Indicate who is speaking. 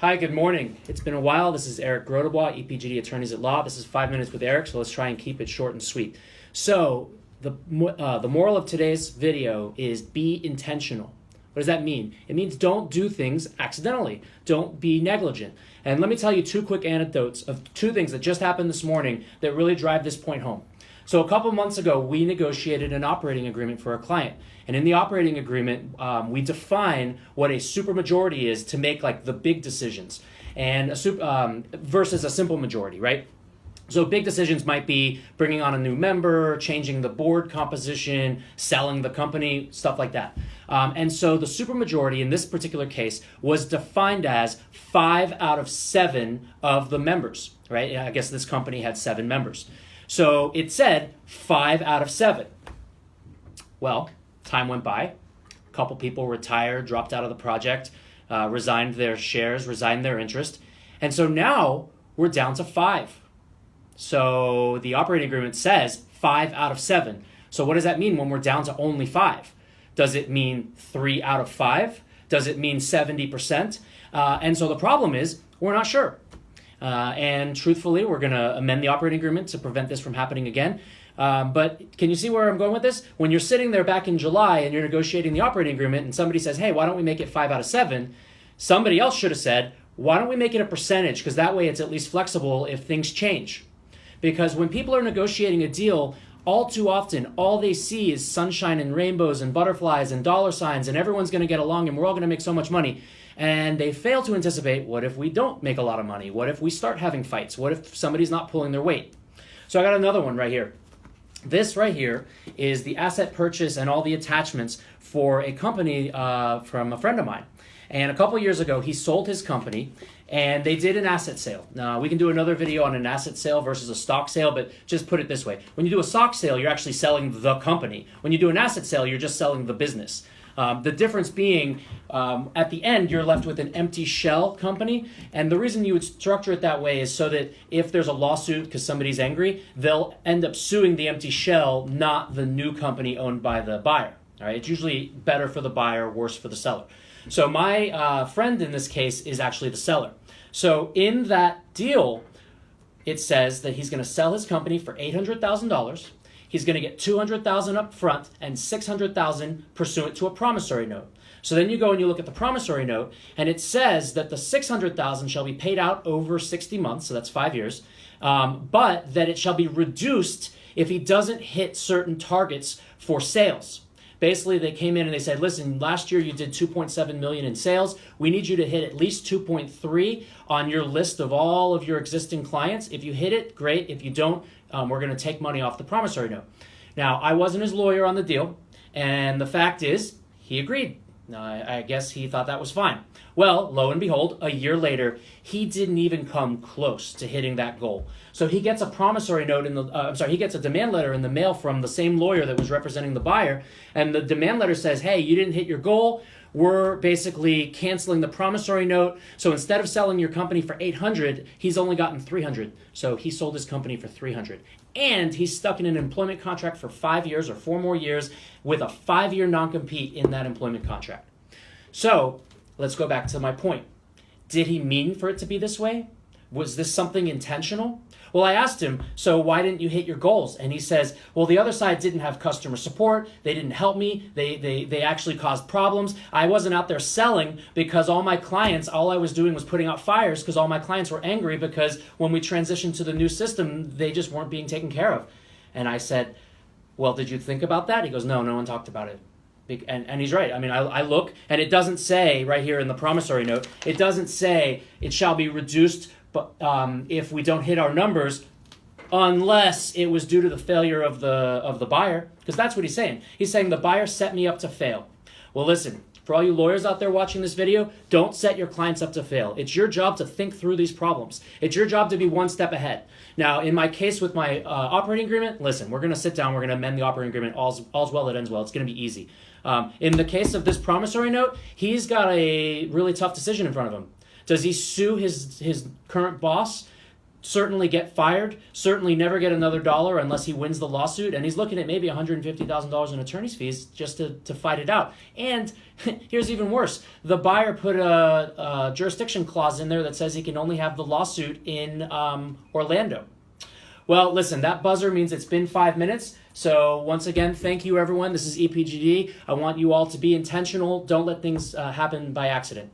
Speaker 1: Hi, good morning. It's been a while. This is Eric Grodebois, EPGD Attorneys at Law. This is 5 Minutes with Eric, so let's try and keep it short and sweet. So, the moral of today's video is be intentional. What does that mean? It means don't do things accidentally. Don't be negligent. And let me tell you two quick anecdotes of two things that just happened this morning that really drive this point home. So a couple months ago, we negotiated an operating agreement for a client. And in the operating agreement, we define what a supermajority is to make like the big decisions, and versus a simple majority, right? So big decisions might be bringing on a new member, changing the board composition, selling the company, stuff like that. And so the supermajority in this particular case was defined as 5 out of 7 of the members, right? I guess this company had 7 members. So it said 5 out of 7. Well, time went by. A couple people retired, dropped out of the project, resigned their shares, resigned their interest. And so now we're down to 5. So the operating agreement says 5 out of 7. So what does that mean when we're down to only 5? Does it mean 3 out of 5? Does it mean 70%? And so the problem is we're not sure. And truthfully, we're going to amend the operating agreement to prevent this from happening again. But can you see where I'm going with this? When you're sitting there back in July and you're negotiating the operating agreement and somebody says, hey, why don't we make it 5 out of 7? Somebody else should have said, why don't we make it a percentage? Because that way it's at least flexible if things change. Because when people are negotiating a deal, all too often, all they see is sunshine and rainbows and butterflies and dollar signs and everyone's going to get along and we're all going to make so much money. And they fail to anticipate, what if we don't make a lot of money? What if we start having fights? What if somebody's not pulling their weight? So I got another one right here. This right here is the asset purchase and all the attachments for a company from a friend of mine. And a couple years ago, he sold his company and they did an asset sale. Now, we can do another video on an asset sale versus a stock sale, but just put it this way. When you do a stock sale, you're actually selling the company. When you do an asset sale, you're just selling the business. The difference being, at the end, you're left with an empty shell company. And the reason you would structure it that way is so that if there's a lawsuit because somebody's angry, they'll end up suing the empty shell, not the new company owned by the buyer. All right? It's usually better for the buyer, worse for the seller. So my friend in this case is actually the seller. So in that deal, it says that he's going to sell his company for $800,000. He's going to get $200,000 up front and $600,000 pursuant to a promissory note. So then you go and you look at the promissory note, and it says that the $600,000 shall be paid out over 60 months, so that's 5 years, but that it shall be reduced if he doesn't hit certain targets for sales. Basically, they came in and they said, listen, last year you did $2.7 million in sales. We need you to hit at least 2.3 on your list of all of your existing clients. If you hit it, great. If you don't, we're going to take money off the promissory note. Now, I wasn't his lawyer on the deal, and the fact is, he agreed. I guess he thought that was fine. Well, lo and behold, a year later, he didn't even come close to hitting that goal. So he gets a promissory note he gets a demand letter in the mail from the same lawyer that was representing the buyer, and the demand letter says, hey, you didn't hit your goal. We're basically canceling the promissory note. So instead of selling your company for $800, he's only gotten $300. So he sold his company for $300. And he's stuck in an employment contract for 5 years or 4 more years with a 5-year non-compete in that employment contract. So let's go back to my point. Did he mean for it to be this way? Was this something intentional? Well, I asked him, so why didn't you hit your goals? And he says, well, the other side didn't have customer support. They didn't help me. They actually caused problems. I wasn't out there selling because all my clients, all I was doing was putting out fires because all my clients were angry because when we transitioned to the new system, they just weren't being taken care of. And I said, well, did you think about that? He goes, no one talked about it. And he's right. I mean, I look, and it doesn't say right here in the promissory note, it doesn't say it shall be reduced but if we don't hit our numbers, unless it was due to the failure of the buyer, because that's what he's saying. He's saying the buyer set me up to fail. Well, listen, for all you lawyers out there watching this video, don't set your clients up to fail. It's your job to think through these problems. It's your job to be one step ahead. Now, in my case with my operating agreement, listen, we're going to sit down, we're going to amend the operating agreement. All's well that ends well. It's going to be easy. In the case of this promissory note, he's got a really tough decision in front of him. Does he sue his current boss certainly get fired, certainly never get another dollar unless he wins the lawsuit, and he's looking at maybe $150,000 in attorney's fees just to fight it out. And here's even worse. The buyer put a jurisdiction clause in there that says he can only have the lawsuit in Orlando. Well, listen, that buzzer means it's been 5 minutes. So once again, thank you, everyone. This is EPGD. I want you all to be intentional. Don't let things happen by accident.